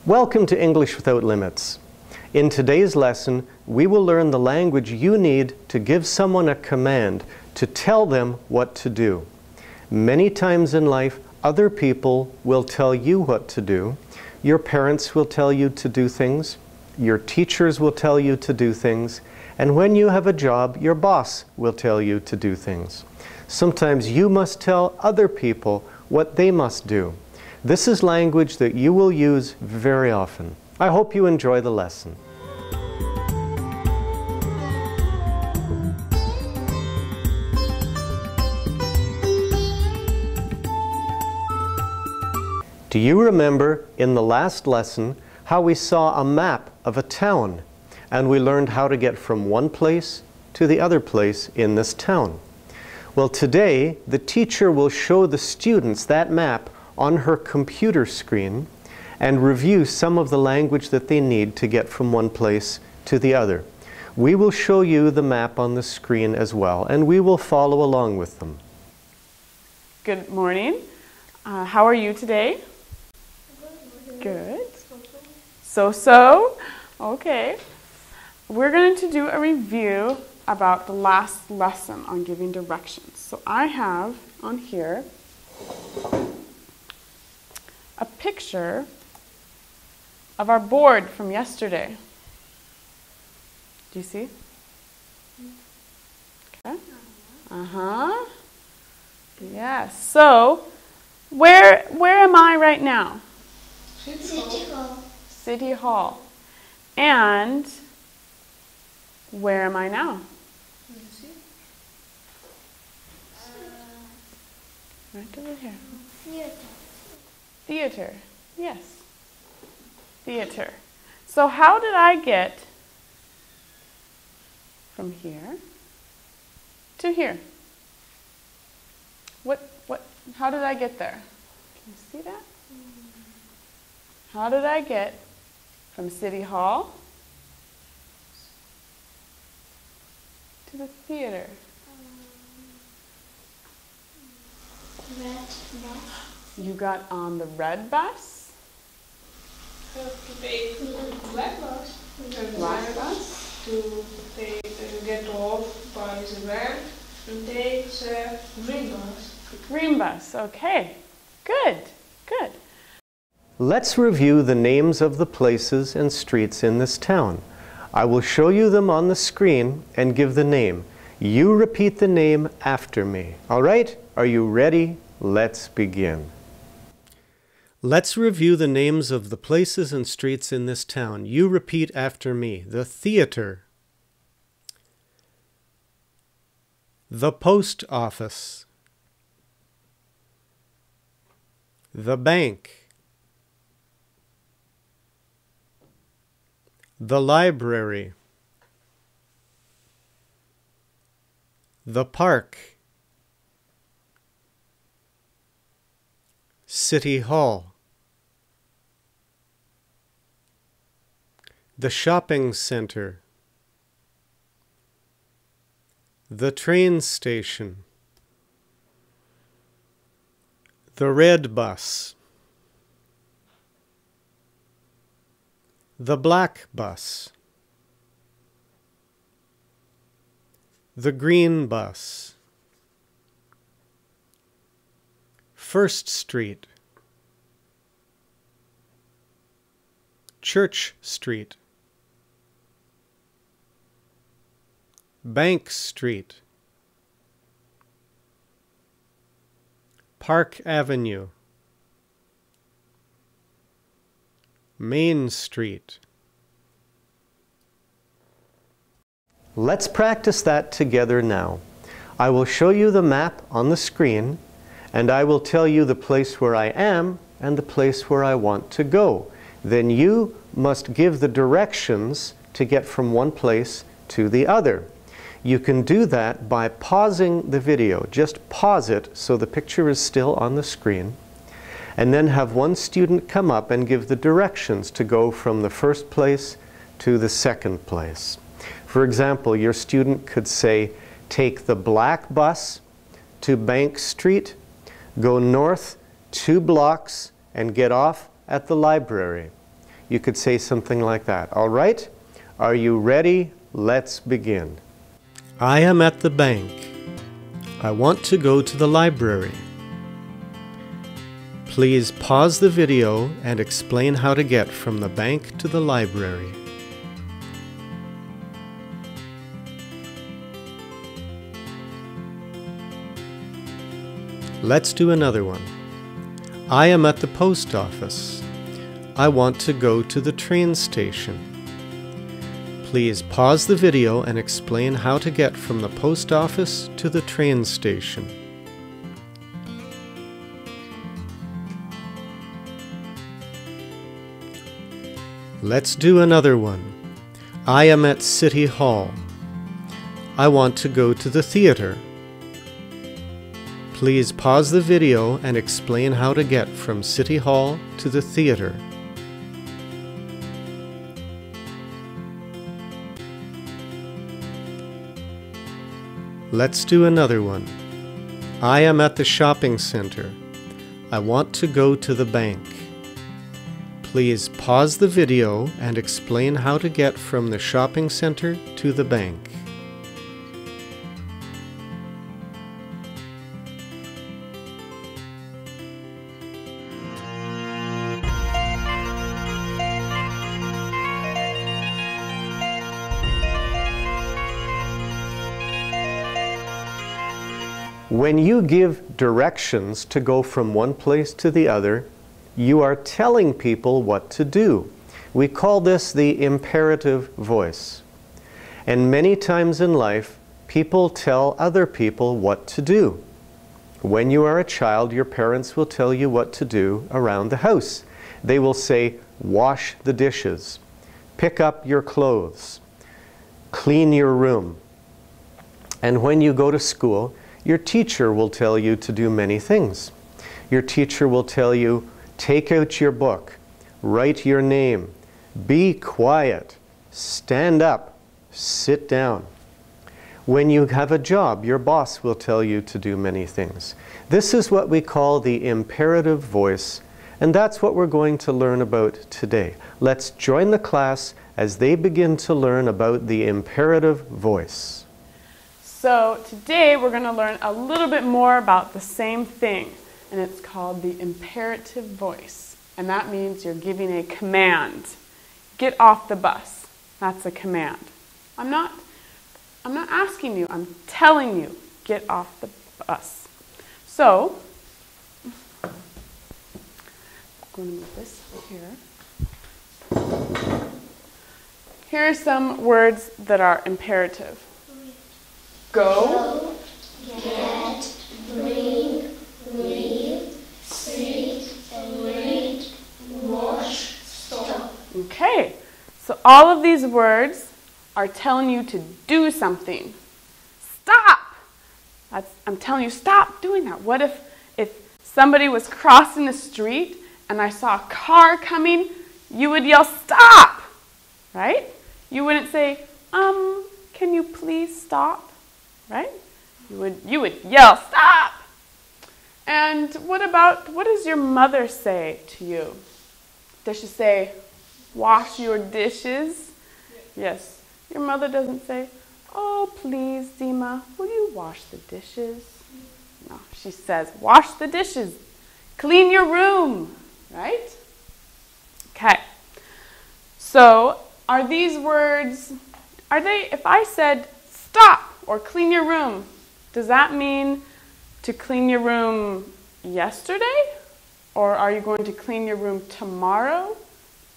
Welcome to English Without Limits. In today's lesson, we will learn the language you need to give someone a command, to tell them what to do. Many times in life, other people will tell you what to do. Your parents will tell you to do things. Your teachers will tell you to do things. And when you have a job, your boss will tell you to do things. Sometimes you must tell other people what they must do. This is language that you will use very often. I hope you enjoy the lesson. Do you remember in the last lesson how we saw a map of a town and we learned how to get from one place to the other place in this town? Well, today the teacher will show the students that map on her computer screen and review some of the language that they need to get from one place to the other. We will show you the map on the screen as well, and we will follow along with them. Good morning. How are you today? Good. So? Okay. We're going to do a review about the last lesson on giving directions. So I have on here a picture of our board from yesterday. Do you see? Okay. Yes. So, where am I right now? City Hall. City Hall. And where am I now? Right over here. Theater. Yes. Theater. So how did I get from here to here? How did I get there? Can you see that? How did I get from City Hall to the theater? Red bus. You got on the red bus? To take black bus. Black bus. To get off by the red and take the green bus. Green bus, okay. Good. Let's review the names of the places and streets in this town. I will show you them on the screen and give the name. You repeat the name after me. All right? Are you ready? Let's begin. Let's review the names of the places and streets in this town. You repeat after me. The theater. The post office. The bank. The library. The park. City Hall. The shopping center. The train station. The red bus. The black bus. The green bus. First Street. Church Street. Bank Street. Park Avenue. Main Street. Let's practice that together now. I will show you the map on the screen, and I will tell you the place where I am and the place where I want to go. Then you must give the directions to get from one place to the other. You can do that by pausing the video. Just pause it so the picture is still on the screen, and then have one student come up and give the directions to go from the first place to the second place. For example, your student could say, take the black bus to Bank Street, go north 2 blocks, and get off at the library. You could say something like that. All right? Are you ready? Let's begin. I am at the bank. I want to go to the library. Please pause the video and explain how to get from the bank to the library. Let's do another one. I am at the post office. I want to go to the train station. Please pause the video and explain how to get from the post office to the train station. Let's do another one. I am at City Hall. I want to go to the theater. Please pause the video and explain how to get from City Hall to the theater. Let's do another one. I am at the shopping center. I want to go to the bank. Please pause the video and explain how to get from the shopping center to the bank. When you give directions to go from one place to the other, you are telling people what to do. We call this the imperative voice. And many times in life, people tell other people what to do. When you are a child, your parents will tell you what to do around the house. They will say, wash the dishes, pick up your clothes, clean your room. And when you go to school, your teacher will tell you to do many things. Your teacher will tell you, take out your book, write your name, be quiet, stand up, sit down. When you have a job, your boss will tell you to do many things. This is what we call the imperative voice, and that's what we're going to learn about today. Let's join the class as they begin to learn about the imperative voice. So today we're going to learn a little bit more about the same thing, and it's called the imperative voice. And that means you're giving a command. Get off the bus. That's a command. I'm not asking you, I'm telling you, get off the bus. So, I'm going to move this here. Here are some words that are imperative. Go, get, bring, leave, sit, read, wash, stop. Okay, so all of these words are telling you to do something. Stop! I'm telling you, stop doing that. What if somebody was crossing the street and I saw a car coming, you would yell, stop! Right? You wouldn't say, can you please stop? Right? You would yell, stop! And what does your mother say to you? Does she say, wash your dishes? Yes. Your mother doesn't say, oh, please, Zima, will you wash the dishes? No, she says, wash the dishes. Clean your room. Right? Okay. So, are these words, if I said, stop, or clean your room, does that mean to clean your room yesterday? Or are you going to clean your room tomorrow?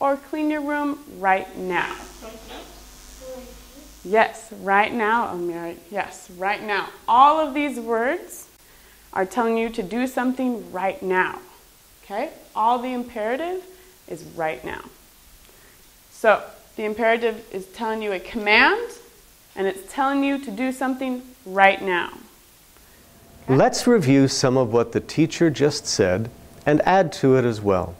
Or clean your room right now? Yes, right now, Amir. Yes, right now. All of these words are telling you to do something right now. Okay? All the imperative is right now. So, the imperative is telling you a command, and it's telling you to do something right now. Okay? Let's review some of what the teacher just said and add to it as well.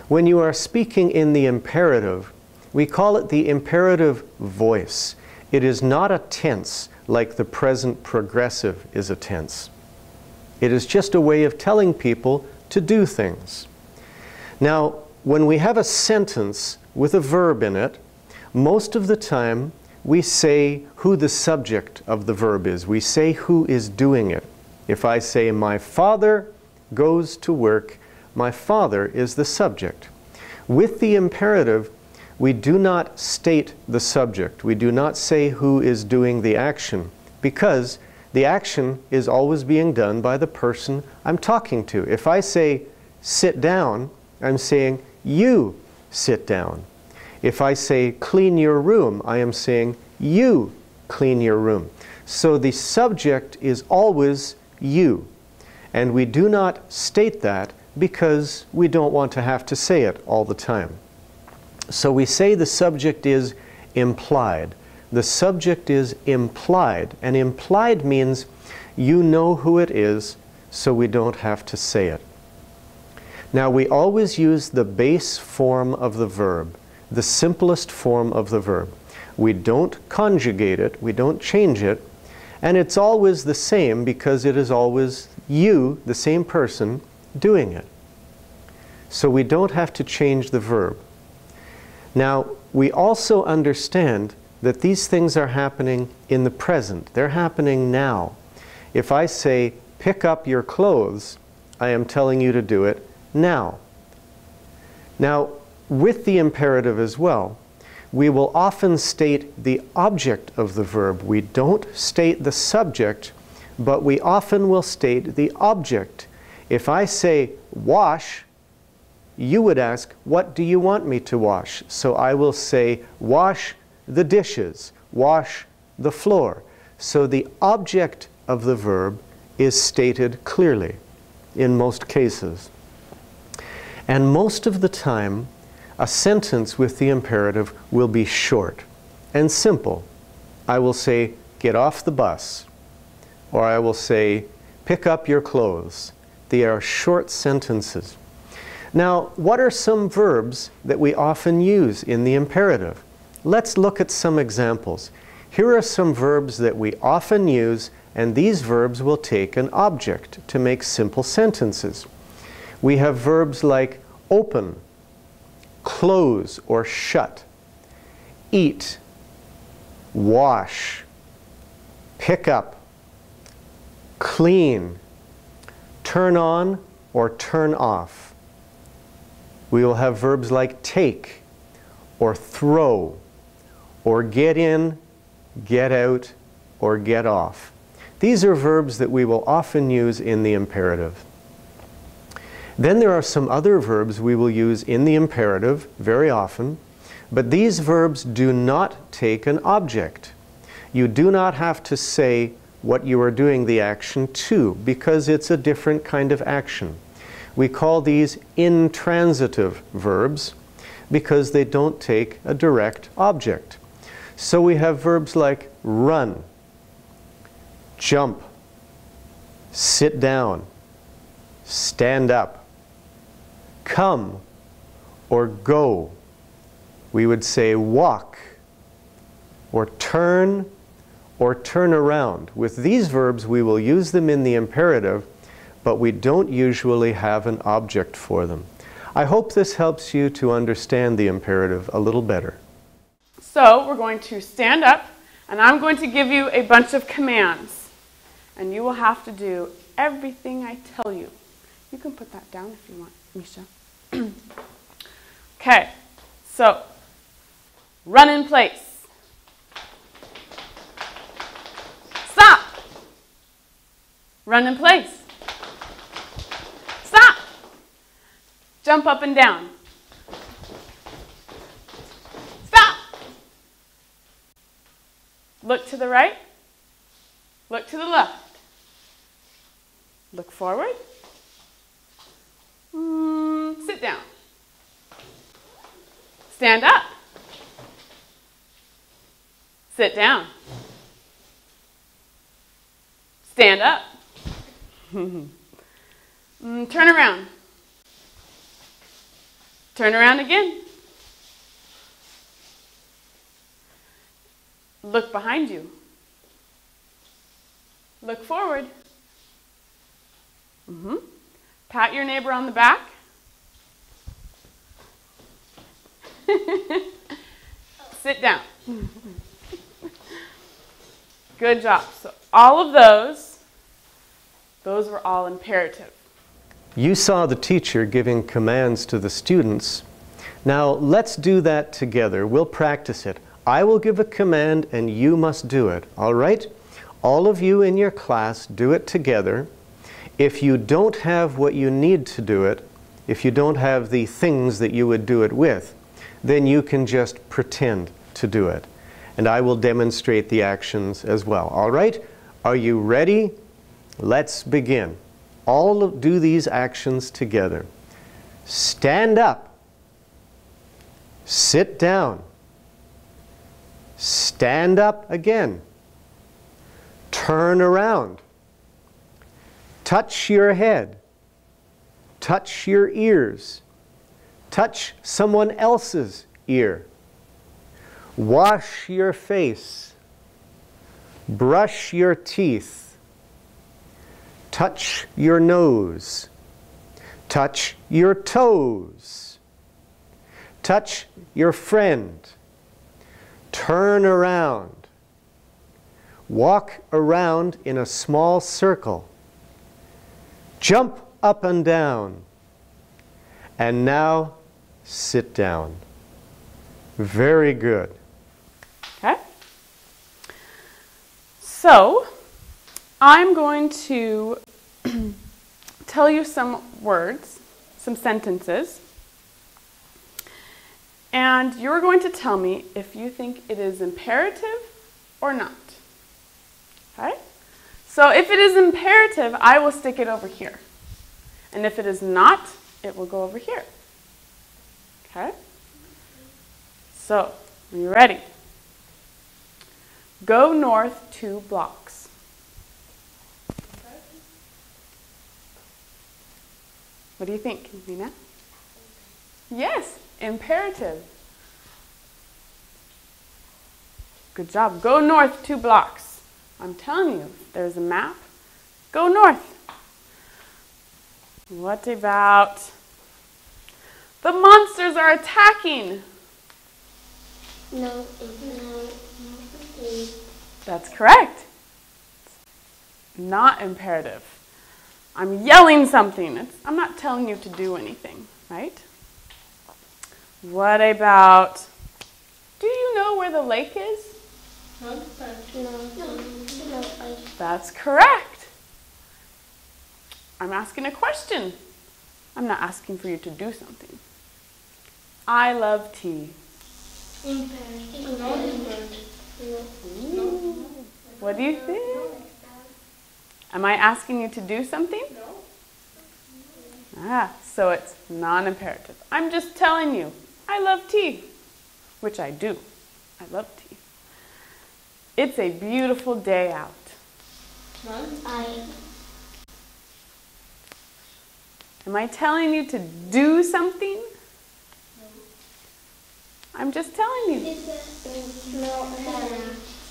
When you are speaking in the imperative, we call it the imperative voice. It is not a tense like the present progressive is a tense. It is just a way of telling people to do things. Now, when we have a sentence with a verb in it, most of the time we say who the subject of the verb is. We say who is doing it. If I say, my father goes to work, my father is the subject. With the imperative, we do not state the subject. We do not say who is doing the action, because the action is always being done by the person I'm talking to. If I say, sit down, I'm saying, you sit down. If I say, clean your room, I am saying, you clean your room. So the subject is always you. And we do not state that because we don't want to have to say it all the time. So we say the subject is implied. The subject is implied, and implied means you know who it is, so we don't have to say it. Now, we always use the base form of the verb, the simplest form of the verb. We don't conjugate it, we don't change it, and it's always the same because it is always you, the same person, doing it. So we don't have to change the verb. Now, we also understand that these things are happening in the present. They're happening now. If I say, pick up your clothes, I am telling you to do it now. Now, with the imperative as well, we will often state the object of the verb. We don't state the subject, but we often will state the object. If I say, wash, you would ask, what do you want me to wash? So I will say, wash the dishes, wash the floor. So the object of the verb is stated clearly in most cases. And most of the time, a sentence with the imperative will be short and simple. I will say, get off the bus, or I will say, pick up your clothes. They are short sentences. Now, what are some verbs that we often use in the imperative? Let's look at some examples. Here are some verbs that we often use, and these verbs will take an object to make simple sentences. We have verbs like open, close or shut, eat, wash, pick up, clean, turn on or turn off. We will have verbs like take or throw or get in, get out, or get off. These are verbs that we will often use in the imperative. Then there are some other verbs we will use in the imperative very often, but these verbs do not take an object. You do not have to say what you are doing the action to, because it's a different kind of action. We call these intransitive verbs because they don't take a direct object. So we have verbs like run, jump, sit down, stand up, come, or go. We would say walk, or turn around. With these verbs, we will use them in the imperative, but we don't usually have an object for them. I hope this helps you to understand the imperative a little better. So we're going to stand up, and I'm going to give you a bunch of commands, and you will have to do everything I tell you. You can put that down if you want, Misha. Okay, so run in place. Stop. Run in place. Stop. Jump up and down. Stop. Look to the right. Look to the left. Look forward. Sit down. Stand up. Sit down. Stand up. Turn around. Turn around again. Look behind you. Look forward. Pat your neighbor on the back. Sit down. Good job. So all of those were all imperative. You saw the teacher giving commands to the students. Now let's do that together. We'll practice it. I will give a command and you must do it. All right? All of you in your class do it together. If you don't have what you need to do it, if you don't have the things that you would do it with, then you can just pretend to do it. And I will demonstrate the actions as well. All right? Are you ready? Let's begin. All do these actions together. Stand up. Sit down. Stand up again. Turn around. Touch your head. Touch your ears. Touch someone else's ear. Wash your face. Brush your teeth. Touch your nose. Touch your toes. Touch your friend. Turn around. Walk around in a small circle. Jump up and down. And now sit down. Very good. Okay? So, I'm going to tell you some words, some sentences, and you're going to tell me if you think it is imperative or not. Okay? So if it is imperative, I will stick it over here. And if it is not, it will go over here. Okay? So, are you ready? Go north 2 blocks. What do you think, Nina? Yes, imperative. Good job. Go north 2 blocks. I'm telling you, there's a map. Go north. What about the monsters are attacking? No. That's correct. Not imperative. I'm yelling something. I'm not telling you to do anything, right? What about, do you know where the lake is? No. That's correct. I'm asking a question. I'm not asking for you to do something. I love tea. Ooh. What do you think? Am I asking you to do something? No. So it's non-imperative. I'm just telling you, I love tea, which I do. I love tea. It's a beautiful day out. Am I telling you to do something? No. I'm just telling you. It's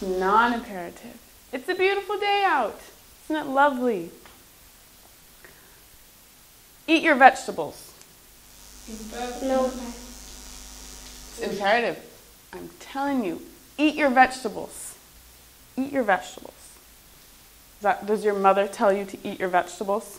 non-imperative. It's a beautiful day out. Isn't it lovely? Eat your vegetables. No. It's imperative. I'm telling you, eat your vegetables. Eat your vegetables. Does your mother tell you to eat your vegetables?